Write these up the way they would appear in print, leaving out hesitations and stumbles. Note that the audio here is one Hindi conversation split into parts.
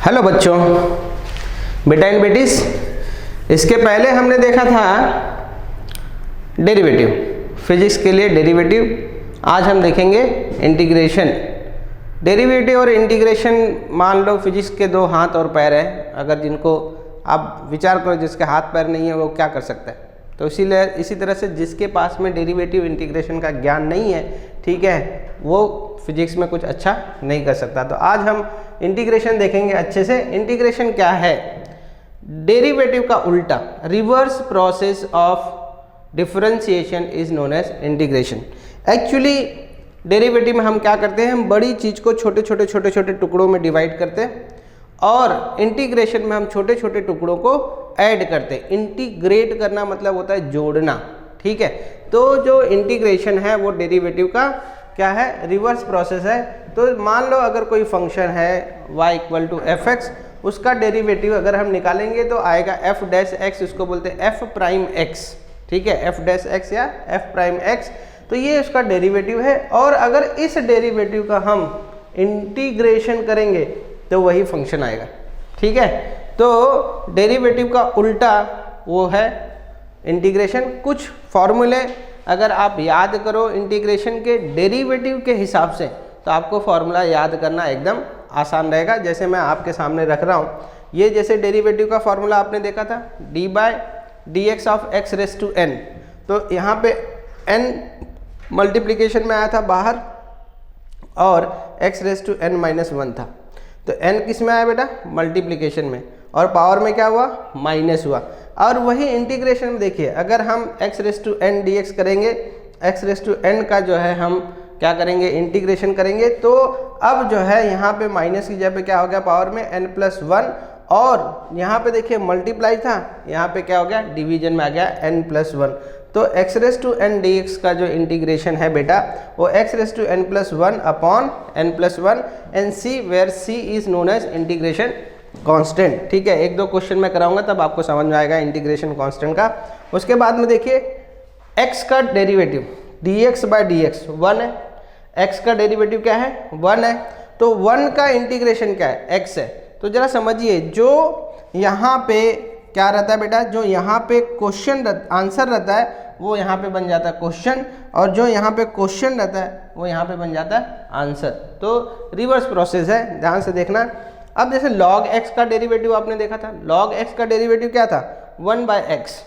हेलो बच्चों, बेटा एंड बेटीज, इसके पहले हमने देखा था डेरिवेटिव, फिजिक्स के लिए डेरिवेटिव। आज हम देखेंगे इंटीग्रेशन। डेरिवेटिव और इंटीग्रेशन, मान लो फिजिक्स के दो हाथ और पैर है, अगर जिनको आप विचार करो जिसके हाथ पैर नहीं है वो क्या कर सकता है। तो इसीलिए इसी तरह से जिसके पास में डेरिवेटिव इंटीग्रेशन का ज्ञान नहीं है, ठीक है, वो फिजिक्स में कुछ अच्छा नहीं कर सकता। तो आज हम इंटीग्रेशन देखेंगे अच्छे से। इंटीग्रेशन क्या है? डेरिवेटिव का उल्टा, reverse process of differentiation is known as integration. Actually derivative में हम क्या करते हैं, हम बड़ी चीज़ को छोटे छोटे टुकड़ों में डिवाइड करते हैं, और इंटीग्रेशन में हम छोटे छोटे टुकड़ों को ऐड करते हैं। इंटीग्रेट करना मतलब होता है जोड़ना, ठीक है। तो जो इंटीग्रेशन है वो डेरिवेटिव का क्या है, रिवर्स प्रोसेस है। तो मान लो अगर कोई फंक्शन है y equal to f x, उसका डेरिवेटिव अगर हम निकालेंगे तो आएगा एफ डैश एक्स, उसको बोलते हैं एफ प्राइम एक्स, ठीक है, एफ डैश एक्स या एफ प्राइम एक्स। तो ये उसका डेरिवेटिव है, और अगर इस डेरिवेटिव का हम इंटीग्रेशन करेंगे तो वही फंक्शन आएगा, ठीक है। तो डेरिवेटिव का उल्टा वो है इंटीग्रेशन। कुछ फॉर्मूले अगर आप याद करो इंटीग्रेशन के डेरिवेटिव के हिसाब से, तो आपको फॉर्मूला याद करना एकदम आसान रहेगा। जैसे मैं आपके सामने रख रहा हूँ, ये जैसे डेरिवेटिव का फॉर्मूला आपने देखा था d by d x of x raise to n. तो यहाँ पे n मल्टीप्लीकेशन में आया था बाहर, और x raise to n minus one था। तो n किस में आया बेटा? मल्टीप्लीकेशन में, और पावर में क्या हुआ? माइनस हुआ। और वही इंटीग्रेशन में देखिए, अगर हम x raise to n d x करेंगे, x रेस टू एन का जो है हम क्या करेंगे, इंटीग्रेशन करेंगे, तो अब जो है यहाँ पे माइनस की जगह पे क्या हो गया, पावर में n प्लस वन, और यहाँ पे देखिए मल्टीप्लाई था, यहाँ पे क्या हो गया, डिवीजन में आ गया n प्लस वन। तो x raise to n d x का जो इंटीग्रेशन है बेटा, वो x raise to n plus one upon n plus one, and c where c is known as integration constant, ठीक है। एक दो क्वेश्चन मैं कराऊंगा तब आपको समझ में आएगा इंटीग्रेशन कांस्टेंट का। उसके बाद में देखिए x का डेरिवेटिव dx बाय dx 1 है, x का डेरिवेटिव क्या है, 1 है। तो 1 का इंटीग्रेशन क्या है, x है। तो जरा समझिए, जो यहाँ पे क्या रहता है बेटा, जो यहाँ पे क्वेश्चन आंसर रहता है वो यहाँ पे बन जाता है क्वेश्चन, और जो यहाँ पे क्वेश्चन रहता है वो यहाँ पे बन जाता है आंसर। तो रिवर्स प्रोसेस है, ध्यान से देखना। अब जैसे log x का डेरिवेटिव आपने देखा था, log x का डेरिवेटिव क्या था, 1 बाय एक्स।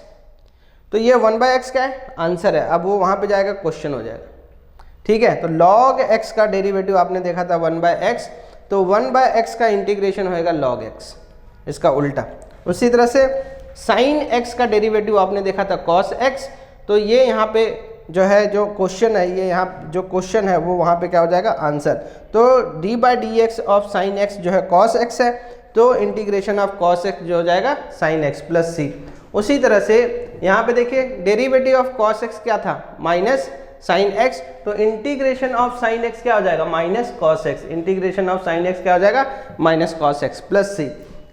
तो ये 1 बाय एक्स क्या है, आंसर है। अब वो वहाँ पे जाएगा, क्वेश्चन हो जाएगा, ठीक है। तो log x का डेरिवेटिव आपने देखा था 1 बाय एक्स, तो 1 बाय एक्स का इंटीग्रेशन होएगा log x, इसका उल्टा। उसी तरह से sin x का डेरिवेटिव आपने देखा था cos x, तो ये यहाँ पे जो है, जो क्वेश्चन है, ये यहाँ जो क्वेश्चन है वो वहाँ पे क्या हो जाएगा, आंसर। तो d by D x of sine x जो है cos x है, तो इंटीग्रेशन ऑफ cos x जो हो जाएगा sin x प्लस c। उसी तरह से यहाँ पे देखिए डेरिवेटिव ऑफ cos x क्या था, माइनस sin x, तो इंटीग्रेशन ऑफ sin x क्या हो जाएगा, minus cos x। Integration of sin x क्या हो जाएगा, minus cos x plus c।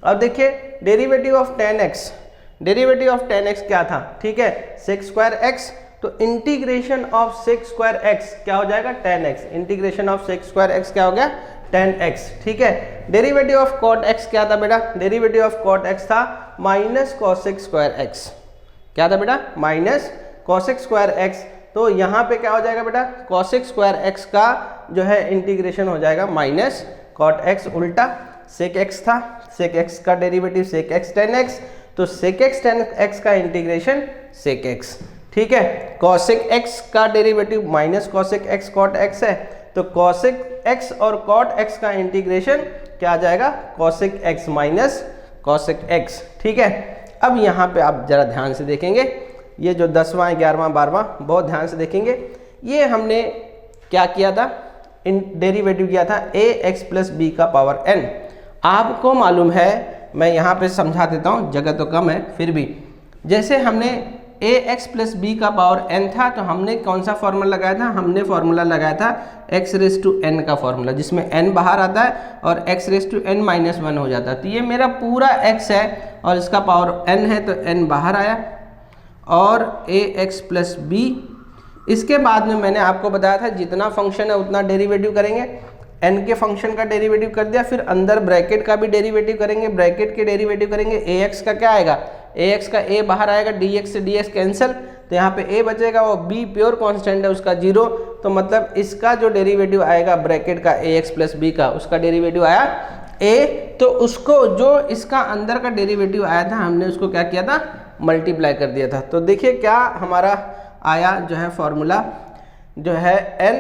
अब देखिए derivative of tan x, derivative of tan x क्या था, ठीक है, sec स्क्वायर x। तो integration of sec square x क्या हो जाएगा, tan x। Integration of sec square x क्या हो गया, tan x, ठीक है। डेरिवेटिव ऑफ cot x क्या था बेटा, डेरिवेटिव ऑफ cot x था माइनस cosec स्क्वायर x। क्या था बेटा, माइनस cosec स्क्वायर x। तो यहाँ पे क्या हो जाएगा बेटा, cosec स्क्वायर x का जो है इंटीग्रेशन हो जाएगा माइनस cot x, उल्टा sec x था, sec x का derivative sec x tan x, तो sec x tan x का इंटीग्रेशन sec x, ठीक है। cosec x का derivative minus cosec x cot x है, तो cosec x और cot x का इंटीग्रेशन क्या आ जाएगा, cosec x minus cosec x, ठीक है। अब यहाँ पे आप जरा ध्यान से देखेंगे, ये जो 10वां 11वां 12वां बहुत ध्यान से देखेंगे। ये हमने क्या किया था, डेरिवेटिव किया था a x प्लस बी का पावर n। आपको मालूम है, मैं यहाँ पे समझा देता हूँ, जगह तो कम है फिर भी। जैसे हमने ए एक्स प्लस बी का पावर n था, तो हमने कौन सा फॉर्मूला लगाया था, हमने फॉर्मूला लगाया था x रेस टू n का फॉर्मूला, जिसमें n बाहर आता है और x raise to n minus one हो जाता है। तो ये मेरा पूरा x है और इसका पावर n है, तो n बाहर आया, और ए एक्स प्लस बी। इसके बाद में मैंने आपको बताया था जितना फंक्शन है उतना डेरिवेटिव करेंगे। n के फंक्शन का डेरिवेटिव कर दिया, फिर अंदर ब्रैकेट का भी डेरिवेटिव करेंगे, ब्रैकेट के डेरिवेटिव करेंगे, ax का क्या आएगा, ax का a बाहर आएगा, dx से dx कैंसिल, तो यहाँ पे a बचेगा, वो b प्योर कांस्टेंट है उसका 0, तो मतलब इसका जो डेरिवेटिव आएगा ब्रैकेट का ax प्लस b का, उसका डेरिवेटिव आया a, तो उसको जो इसका अंदर का डेरिवेटिव आया था हमने उसको क्या किया था, मल्टीप्लाई कर दिया था। तो देखिए क्या हमारा आया जो है फॉर्मूला, जो है n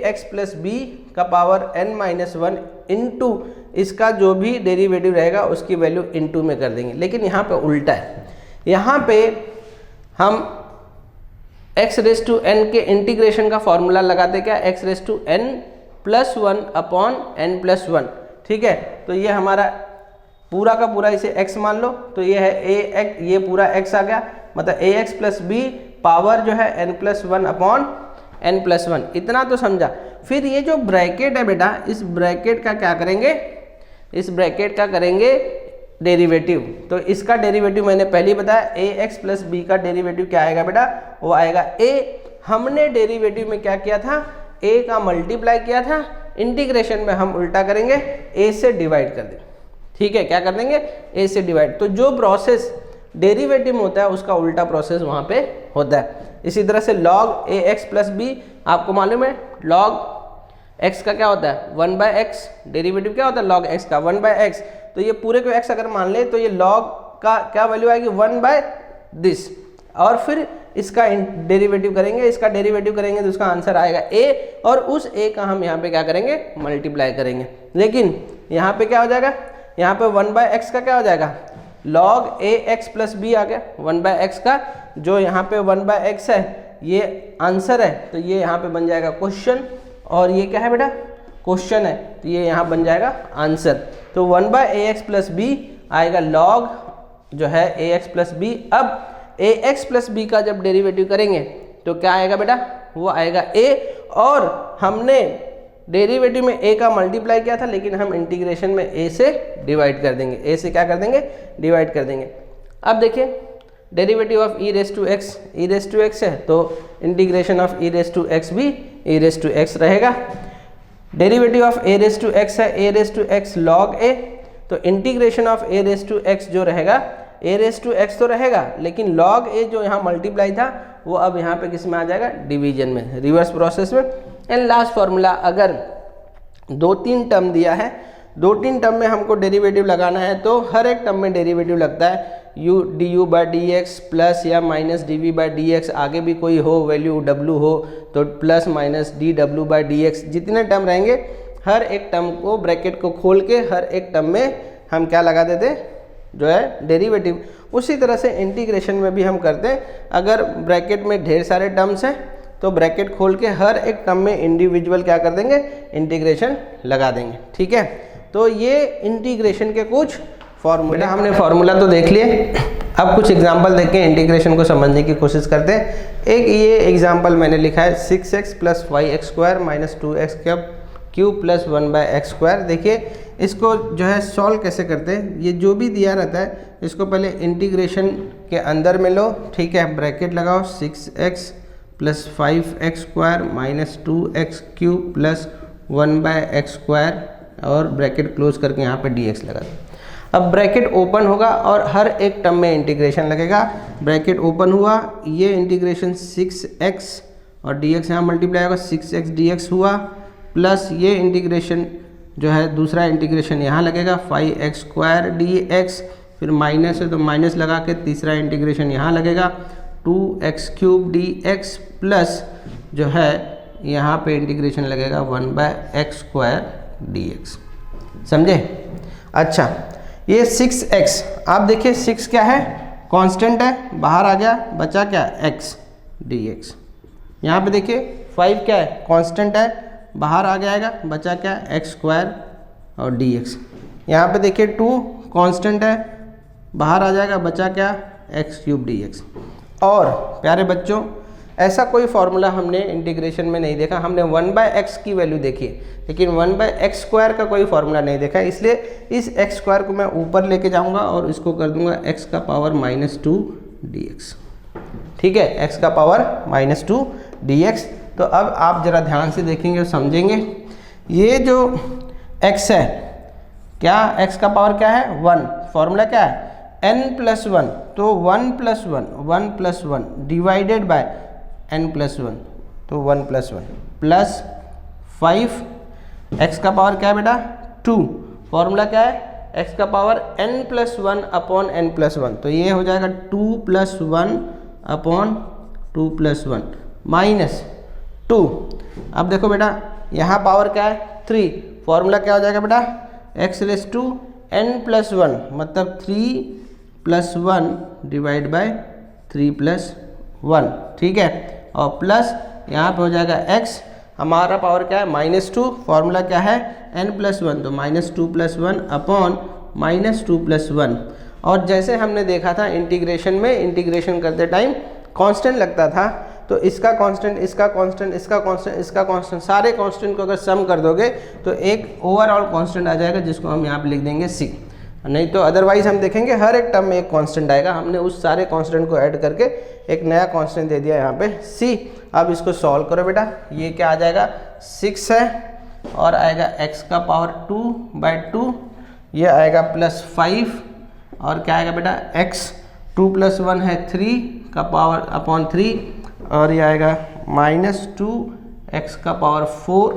ax प्लस b का पावर n माइनस 1 इंटू इसका जो भी डेरिवेटिव रहेगा उसकी वैल्यू इंटू में कर देंगे। लेकिन यहाँ पे उल्टा है, यहाँ पे हम x रेस टू n के इंटीग्रेशन का फॉर्मूला लगाते क्या, x raise to n plus 1 upon n plus 1, ठीक है। तो ये हमारा पूरा का पूरा इसे x मान लो, तो ये है ax, ये पूरा x आ गया, मतलब ax प्लस b पावर जो है n plus 1 upon n plus 1, इतना तो समझा। फिर ये जो ब्रैकेट है बेटा, इस ब्रैकेट का क्या करेंगे, इस ब्रैकेट का करेंगे डेरिवेटिव। तो इसका डेरिवेटिव मैंने पहले ही बताया, ax प्लस b का डेरिवेटिव क्या आएगा बेटा, वो आएगा a। हमने डेरिवेटिव में क्या किया था, a का मल्टीप्लाई किया था, इंटीग्रेशन में हम उल्टा करेंगे, a से डिवाइड कर देंगे, ठीक है। क्या कर देंगे, a से डिवाइड। तो जो प्रोसेस डेरिवेटिव में होता है उसका उल्टा प्रोसेस वहाँ पे होता है। इसी तरह से log ax प्लस b, आपको मालूम है log x का क्या होता है, 1/x, डेरिवेटिव क्या होता है log x का 1/x, तो ये पूरे को x अगर मान ले तो ये log का क्या वैल्यू आएगी 1/this, और फिर इसका डेरिवेटिव करेंगे, इसका डेरिवेटिव करेंगे तो उसका आंसर आएगा a, और उस a का हम यहाँ पे क्या करेंगे, मल्टीप्लाई करेंगे। लेकिन यहाँ पे क्या हो जाएगा, यहाँ पे 1/x का क्या हो जाएगा, log ax प्लस b आ गया, 1/x का जो यहाँ पे 1/x है ये आंसर है, तो ये यहाँ पे बन जाएगा क्वेश्चन, और ये क्या है बेटा, क्वेश्चन है, तो ये यहाँ बन जाएगा आंसर। तो 1/ax प्लस b आएगा log जो है ax प्लस b। अब ax प्लस b का जब डेरिवेटिव करेंगे तो क्या आएगा बेटा, वो आएगा a, और हमने डेरिवेटिव में a का मल्टीप्लाई किया था, लेकिन हम इंटीग्रेशन में a से डिवाइड कर देंगे, a से क्या कर देंगे, डिवाइड कर देंगे। अब देखिए derivative of e raise to x है, तो integration of e raise to x भी e रेस टू x रहेगा। Derivative of a raise to x है, a raise to x log a, तो integration of a raise to x जो रहेगा, a रेस टू x तो रहेगा, लेकिन log a जो यहाँ मल्टीप्लाई था वो अब यहाँ पे किस में आ जाएगा, डिवीजन में, रिवर्स प्रोसेस में। एंड लास्ट फॉर्मूला, अगर 2-3 टर्म दिया है, 2-3 टर्म में हमको डेरिवेटिव लगाना है, तो हर एक टर्म में डेरिवेटिव लगता है, u du by D X plus या minus D V by D X, आगे भी कोई हो वैल्यू w हो तो plus minus D W by D X, जितने टर्म रहेंगे हर एक टर्म को ब्रैकेट को खोल के हर एक टर्म में हम क्या लगा देते, जो है डेरिवेटिव। उसी तरह से इंटीग्रेशन में भी हम करते हैं, अगर ब्रैकेट में ढेर सारे टर्म्स हैं तो ब्रैकेट खोल के हर एक टर्म में इंडिविजुअल क्या कर देंगे, इंटीग्रेशन लगा देंगे, ठीक है। तो ये इंटीग्रेशन के कुछ फॉर्मूला, हमने फार्मूला तो देख लिए, अब कुछ एग्जांपल देख के इंटीग्रेशन को समझने की कोशिश करते हैं। एक ये एग्जांपल मैंने लिखा है 6x plus 5x square minus 2x cube plus 1/x square. देखिए इसको जो है सॉल्व कैसे करते हैं, ये जो भी दिया रहता है इसको पहले इंटीग्रेशन के अंदर में लो, ठीक है, ब्रैकेट लगाओ, 6x plus 5x square minus 2x cube plus 1/x square, और ब्रैकेट क्लोज करके यहाँ पे dx लगा दो। अब ब्रैकेट ओपन होगा और हर एक टर्म में इंटीग्रेशन लगेगा। ब्रैकेट ओपन हुआ, ये इंटीग्रेशन 6x और dx यहाँ मल्टीप्लाई होगा, 6x dx हुआ, प्लस ये इंटीग्रेशन जो है दूसरा इंटीग्रेशन यहाँ लगेगा 5x स्क्वायर dx, फिर माइनस है तो माइनस लगा के तीसरा इंटीग्रेशन यहाँ लगेगा 2x क्यूब dx, प्लस जो है यहाँ पे इंटीग्रेशन लगेगा 1/x स्क्वायर dx। समझे? अच्छा, ये 6x, आप देखिए 6 क्या है, कांस्टेंट है, बाहर आ गया, बचा क्या, x dx। यहाँ पे देखिए 5 क्या है, कांस्टेंट है, बाहर आ जाएगा, बचा क्या, x स्क्वायर और dx। यहाँ पे देखिए 2 कांस्टेंट है, बाहर आ जाएगा, बचा क्या, x क्यूब dx। और प्यारे बच्चों, ऐसा कोई फॉर्मूला हमने इंटीग्रेशन में नहीं देखा, हमने 1/x की वैल्यू देखी, लेकिन 1/x स्क्वायर का कोई फॉर्मूला नहीं देखा, इसलिए इस x स्क्वायर को मैं ऊपर लेके जाऊंगा और इसको कर दूंगा x का पावर -2 dx। ठीक है, x का पावर -2 dx। तो अब आप ज़रा ध्यान से देखेंगे और समझेंगे, ये जो x है, क्या x का पावर क्या है 1, फॉर्मूला क्या है n+1, तो 1+1 डिवाइडेड बाय n+1, तो 1+1 प्लस 5, x का पावर क्या है बेटा 2, फॉर्मूला क्या है x का पावर n+1 अपॉन n+1, तो ये हो जाएगा 2+1 अपॉन 2+1 माइनस 2। अब देखो बेटा यहाँ पावर क्या है 3, फॉर्मूला क्या हो जाएगा बेटा x⁴n+1 मतलब 3+1 डिवाइड बाय 3+1, ठीक है। और प्लस यहाँ पे हो जाएगा x, हमारा पावर क्या है -2, फॉर्मूला क्या है n+1, तो -2+1 अपॉन -2+1। और जैसे हमने देखा था इंटीग्रेशन में, इंटीग्रेशन करते टाइम कांस्टेंट लगता था, तो इसका कांस्टेंट, इसका कांस्टेंट, इसका कांस्टेंट, इसका कांस्टेंट, सारे कांस्टेंट को अगर सम कर दोगे तो एक ओवरऑल कांस्टेंट आ जाएगा, जिसको हम यहाँ पे लिख देंगे c। नहीं तो अदरवाइज हम देखेंगे हर एक टर्म में एक कांस्टेंट आएगा, हमने उस सारे कांस्टेंट को ऐड करके एक नया कांस्टेंट दे दिया यहाँ पे c। अब इसको सॉल्व करो बेटा, ये क्या आ जाएगा 6 है और आएगा x का पावर 2/2, ये आएगा +5 और क्या आएगा बेटा x 2+1 है 3 का पावर अपॉन 3 और ये आएगा -2 x का पावर 4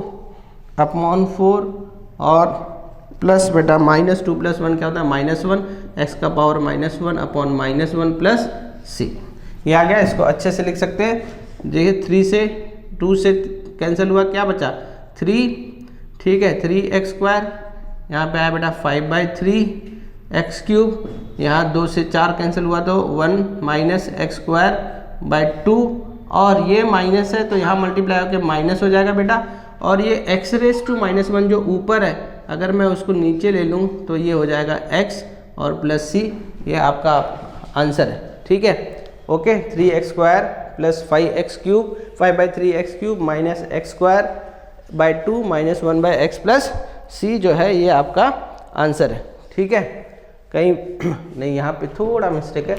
अपॉन 4 और प्लस बेटा -2+1 क्या होता है -1 x का पावर -1 अपॉन -1 प्लस c। ये आ गया, इसको अच्छे से लिख सकते हैं। देखिए 3 से 2 से कैंसिल हुआ, क्या बचा 3, ठीक है 3x², यहाँ पे आया बेटा 5/3 x³, यहाँ 2 से 4 कैंसिल हुआ तो 1 - x²/2 और ये माइनस है तो यहाँ मल्टीप्लाई होकर माइनस हो जाएगा बेटा। और ये x⁻⁻1 जो ऊपर है, अगर मैं उसको नीचे ले लूँ तो ये हो जाएगा x और प्लस c, ये आपका आंसर है, ठीक है। Okay 3x² plus 5x³ 5/3x³ minus x²/2 minus 1/x plus c जो है ये आपका आंसर है, ठीक है। कहीं नहीं, यहाँ पे थोड़ा मिस्टेक है,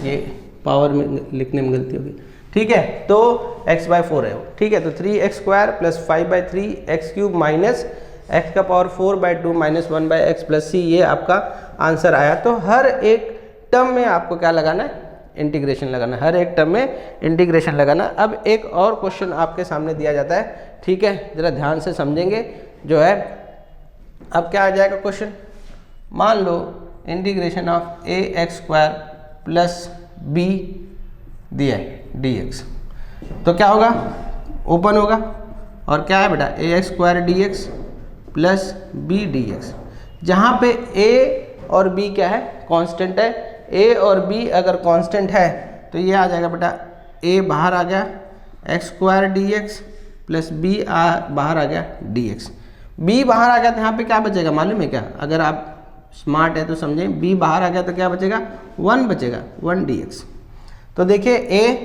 ये पावर में लिखने में गलती होगी, ठीक है। तो x/4 है वो, ठीक है। तो 3x² plus 5/3x³ minus x का power 4/2 minus 1/x plus c, ये आपका आंसर आया। तो हर एक टर्म में आपको क्या लगाना है इंटीग्रेशन लगाना, हर एक टर्म में इंटीग्रेशन लगाना। अब एक और क्वेश्चन आपके सामने दिया जाता है, ठीक है, ज़रा ध्यान से समझेंगे जो है। अब क्या आ जाएगा क्वेश्चन, मान लो integration of ax² plus b दिया है dx, तो क्या होगा ओपन होगा और क्या है बेटा ax² dx plus b dx, जहाँ पे a और b क्या है कांस्टेंट है। a और b अगर कांस्टेंट है तो ये आ जाएगा बेटा a बाहर आ गया x² dx प्लस b बाहर आ गया dx। b बाहर आ गया तो यहाँ पे क्या बचेगा मालूम है क्या, अगर आप स्मार्ट है तो समझें, b बाहर आ गया तो क्या बचेगा 1 बचेगा 1 dx। तो देखिए a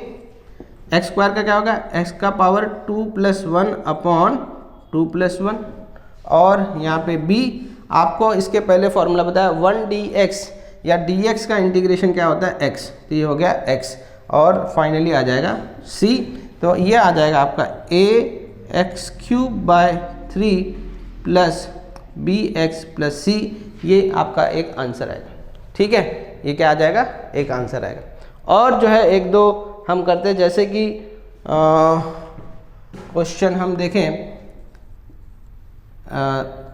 x² का क्या होगा x का पावर 2+1 अपॉन 2+1 और यहाँ पे b आपको इसके पहले फॉर्मूला बताया 1 dx या dx का इंटीग्रेशन क्या होता है x, तो ये हो गया x और फाइनली आ जाएगा c। तो ये आ जाएगा आपका ax³/3 plus bx plus c, ये आपका एक आंसर आएगा, ठीक है। ये क्या आ जाएगा एक आंसर आएगा। और जो है एक दो हम करते हैं, जैसे कि क्वेश्चन हम देखें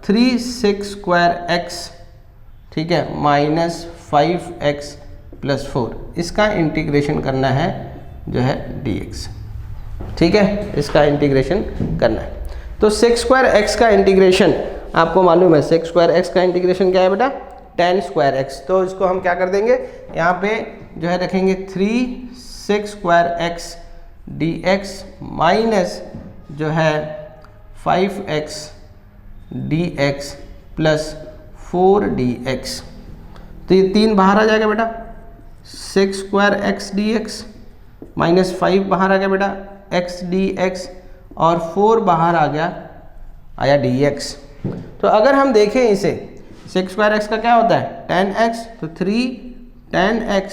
3×6² ठीक है माइनस 5x प्लस 4, इसका इंटीग्रेशन करना है जो है dx, ठीक है, इसका इंटीग्रेशन करना है। तो sec² का इंटीग्रेशन आपको मालूम है, sec² का इंटीग्रेशन क्या है बेटा tan²x। तो इसको हम क्या कर देंगे, यहाँ पे जो है रखेंगे 3sec² dx माइनस जो है 5x dx प्लस 4dx। तो ये 3 बाहर आ जाएगा बेटा sec² dx माइनस 5 बाहर आ गया बेटा x dx और 4 बाहर आ गया आया dx। तो अगर हम देखें इसे sec² का क्या होता है tan x, तो 3 tan x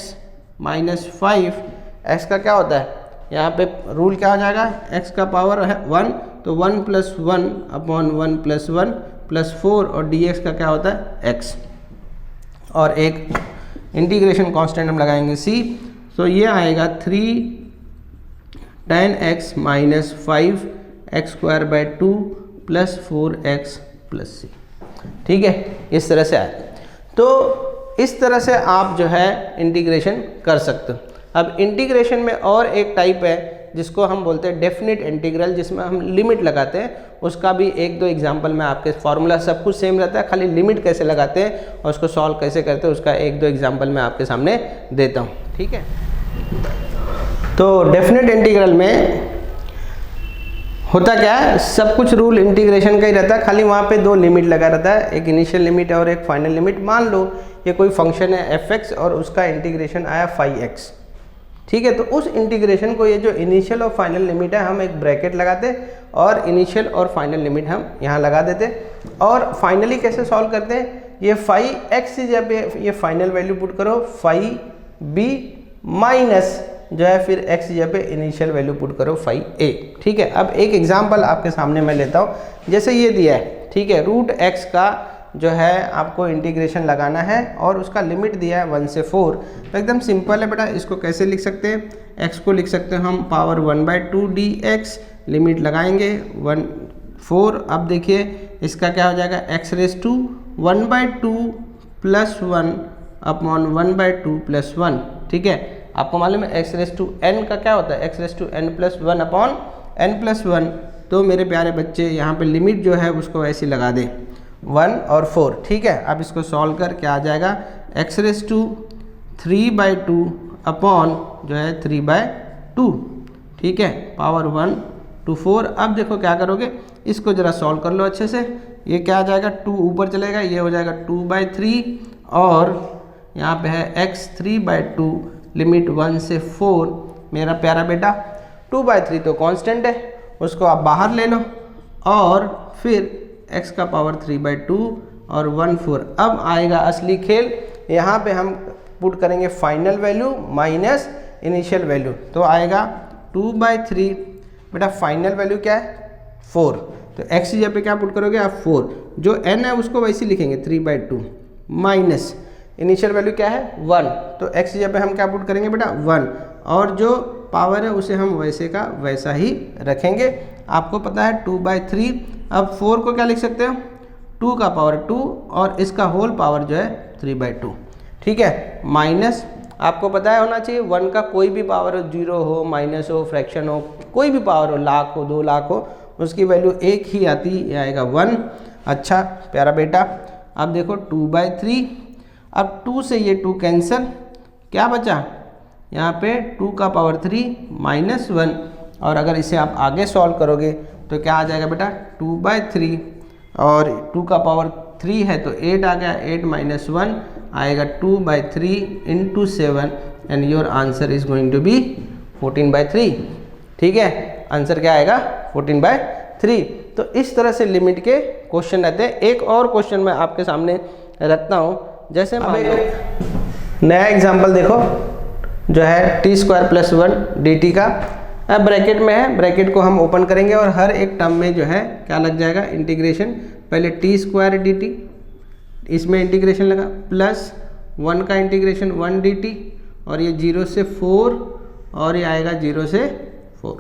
माइनस 5 x का क्या होता है, यहाँ पे रूल क्या हो जाएगा x का पावर है 1, तो 1 + 1 अपॉन 1 + 1 + 4 और dx का क्या होता है x, और एक इंटीग्रेशन कांस्टेंट हम लगाएंगे c, तो ये आएगा 3 tan x - 5x² 2 + 4x + c। ठीक है, इस तरह से आए। तो इस तरह से आप जो है इंटीग्रेशन कर सकते हो। अब इंटीग्रेशन में और एक टाइप है जिसको हम बोलते हैं डेफिनेट इंटीग्रल, जिसमें हम लिमिट लगाते हैं। उसका भी 1-2 एग्जांपल में आपके, फॉर्मूला सब कुछ सेम रहता है, खाली लिमिट कैसे लगाते हैं और उसको सॉल्व कैसे करते हैं उसका 1-2 एग्जांपल मैं आपके सामने देता हूँ। ठीक है, तो डेफिनेट इंटीग्रल में होता क्या है, सब कुछ रूल इंटीग्रेशन का ही रहता है, खाली वहाँ पे 2 लिमिट लगा रहता है, एक इनिशियल लिमिट है और एक फाइनल लिमिट। मान लो ये कोई फंक्शन है f(x) और उसका इंटीग्रेशन आया 5x। ठीक है, तो उस इंटीग्रेशन को, ये जो इनिशियल और फाइनल लिमिट है, हम एक ब्रैकेट लगाते और इनिशियल और फाइनल लिमिट हम यहाँ लगा देते। और फाइनली कैसे सॉल्व करते हैं, ये 5x जब ये फाइनल वैल्यू पुट करो, 5b माइनस जो है फिर x जगह पे इनिशियल वैल्यू पुट करो 5a। ठीक है, अब एक एग्जांपल आपके सामने मैं लेता हूँ। जैसे ये दिया है, ठीक है, √x का जो है आपको इंटीग्रेशन लगाना है और उसका लिमिट दिया है 1 से 4। तो एकदम सिंपल है बेटा, इसको कैसे लिख सकते हैं, x को लिख सकते हैं हम पावर 1/2 dx, लिमिट लगाएंगे 1 4। अब देखिए इसका क्या हो जाएगा, x⁻² 1/2 + 1 अपॉन 1/2 + 1। ठीक है, आपको मालूम है x⁻n का क्या होता है, x⁻n + 1 अपॉन n + 1। तो मेरे प्यारे बच्चे यहाँ पे लिमिट जो है उसको ऐसे लगा दें 1 और 4। ठीक है, अब इसको सॉल्व कर क्या आ जाएगा, x⁻³ अपॉन जो है 3/2। ठीक है, पावर 1 to 4। अब देखो क्या करोगे, इसको जरा सॉल्व कर लो अच्छे से। ये क्या आ जाएगा, 2 ऊपर चलेगा, ये हो जाएगा 2/3 और यहाँ पे है x3/2 लिमिट 1 से 4। मेरा प्यारा बेटा 2/3 तो कांस्टेंट है, उसको आप बाहर ले लो और फिर x का पावर 3/2 और 1 4। अब आएगा असली खेल, यहाँ पे हम पुट करेंगे final value minus initial value, तो आएगा 2/3। बेटा फाइनल वैल्यू क्या है 4, तो x जगह पे क्या पुट करोगे आप 4, जो n है उसको वैसे लिखेंगे 3/2 माइनस इनिशियल वैल्यू क्या है 1, तो x जगह पे हम क्या पुट करेंगे बेटा 1, और जो पावर है उसे हम वैसे का वैसा ही रखेंगे। आपको पता है 2/3। अब 4 को क्या लिख सकते हो, 2 का पावर 2 और इसका होल पावर जो है 3/2। ठीक है, माइनस आपको पता है होना चाहिए 1 का कोई भी पावर हो, 0 हो, माइनस हो, फ्रैक्शन हो, कोई भी पावर हो, लाख हो, 2 लाख हो, उसकी वैल्यू एक ही आती है, आएगा 1। अच्छा प्यारा बेटा, अब देखो 2/3, अब 2 से ये 2 कैंसिल, क्या बचा यहाँ पे 2 का पावर 3 माइनस 1, और अगर इसे आप आगे सॉल्व करोगे तो क्या आ जाएगा बेटा 2/3 और 2 का पावर 3 है तो 8 आ गया, 8 माइनस 1 आएगा 2/3 into 7 and your answer is going to be 14/3। ठीक है, आंसर क्या आएगा 14/3। तो इस तरह से लिमिट के क्वेश्चन रहते हैं। एक और क्वेश्चन मैं आपके सामने रखता हूँ, जैसे नया एग्जाम्पल देखो जो है t² + 1 dt का, अब ब्रैकेट में है, ब्रैकेट को हम ओपन करेंगे और हर एक टर्म में जो है क्या लग जाएगा इंटीग्रेशन, पहले t² dt, इसमें इंटीग्रेशन लगा, प्लस 1 का इंटीग्रेशन 1 dt, और ये 0 से 4 और ये आएगा 0 से 4,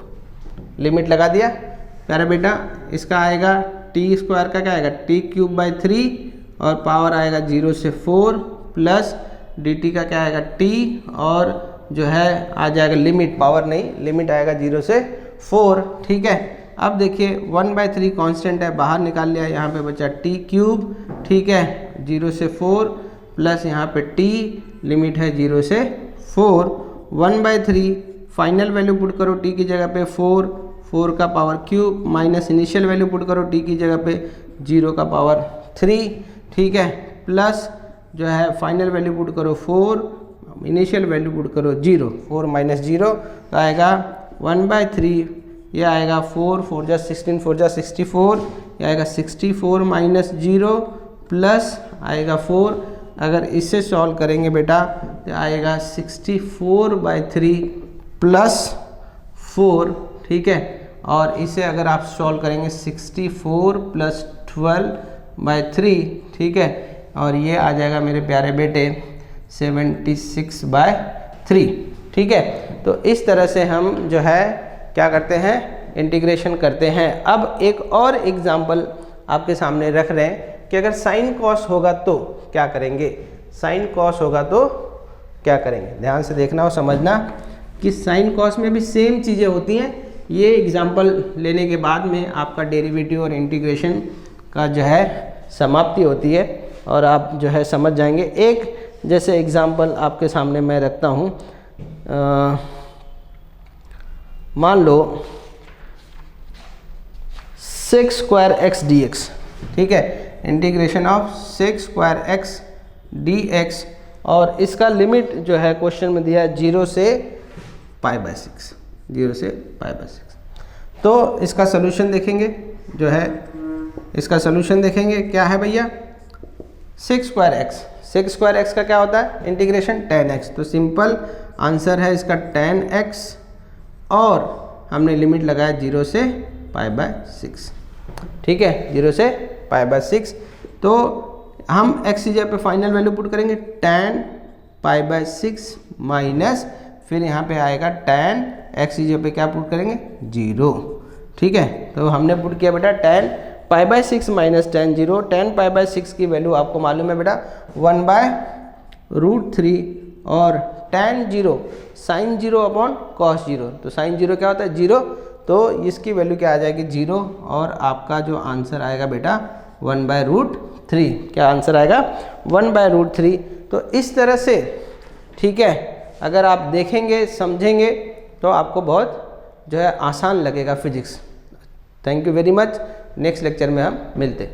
लिमिट लगा दिया। प्यारा बेटा इसका आएगा t² का क्या आएगा t³ और पावर आएगा 0 से 4 प्लस dt का क्या आएगा t, और जो है आ जाएगा लिमिट, पावर नहीं, लिमिट आएगा 0 से 4। ठीक है, अब देखिए 1/3 कांस्टेंट है, बाहर निकाल लिया, यहाँ पे बचा t³। ठीक है, 0 से 4 प्लस यहाँ पे t, लिमिट है 0 से 4। 1/3 फाइनल वैल्यू पुट करो t की जगह पे 4, 4 का power cube minus initial value put करो t की जगह पे 0 का पावर 3। ठीक है, प्लस जो है फाइनल वैल्यू पुट करो 4, इनिशियल वैल्यू पुट करो 0, 4 माइनस 0 तो आएगा 1/3, ये आएगा 4, 4 जा 16, 4 जा 64, ये आएगा 64 माइनस 0 प्लस आएगा 4। अगर इससे सॉल्व करेंगे बेटा तो आएगा 64/3 प्लस 4। ठीक है, और इसे अगर आप सॉल्व करेंगे 64 + 12/3, ठीक है, और ये आ जाएगा मेरे प्यारे बेटे 76/3, ठीक है। तो इस तरह से हम जो है क्या करते हैं, इंटीग्रेशन करते हैं। अब एक और एग्जाम्पल आपके सामने रख रहे हैं कि अगर साइन कॉस होगा तो क्या करेंगे, साइन कॉस होगा तो क्या करेंगे। ध्यान से देखना और समझना कि साइन कॉस में भी सेम चीज़ें होती हैं। ये एग्जाम्पल लेने के बाद में आपका डेरिवेटिव और इंटीग्रेशन का जो है समाप्ति होती है और आप जो है समझ जाएंगे। एक जैसे एग्जाम्पल आपके सामने मैं रखता हूँ, मान लो sec² x dx, ठीक है, integration of sec² x dx, और इसका लिमिट जो है क्वेश्चन में दिया है 0 से π/6, 0 से π/6। तो इसका सलूशन देखेंगे, जो है इसका सलूशन देखेंगे क्या है भैया, sec² x का क्या होता है, इंटीग्रेशन tan x, तो सिंपल आंसर है इसका tan x, और हमने लिमिट लगाया 0 से π/6, ठीक है, 0 से π/6। तो हम x की जगह पे फाइनल वैल्यू पुट करेंगे tan π/6 माइनस, फिर यहाँ पे आएगा tan x की जगह पे क्या पुट करेंगे 0, ठीक है। तो हमने पुट किया बेटा tan π/6 माइनस tan 0। tan π/6 की वैल्यू आपको मालूम है बेटा 1/√3, और tan 0 sin 0/cos 0, तो sin 0 क्या होता है 0, तो इसकी वैल्यू क्या आ जाएगी 0, और आपका जो आंसर आएगा बेटा 1/√3, क्या आंसर आएगा 1/√3। तो इस तरह से, ठीक है, अगर आप देखेंगे समझेंगे तो आपको बहुत जो है आसान लगेगा physics. Thank you very much. Next lecture में हम मिलते हैं।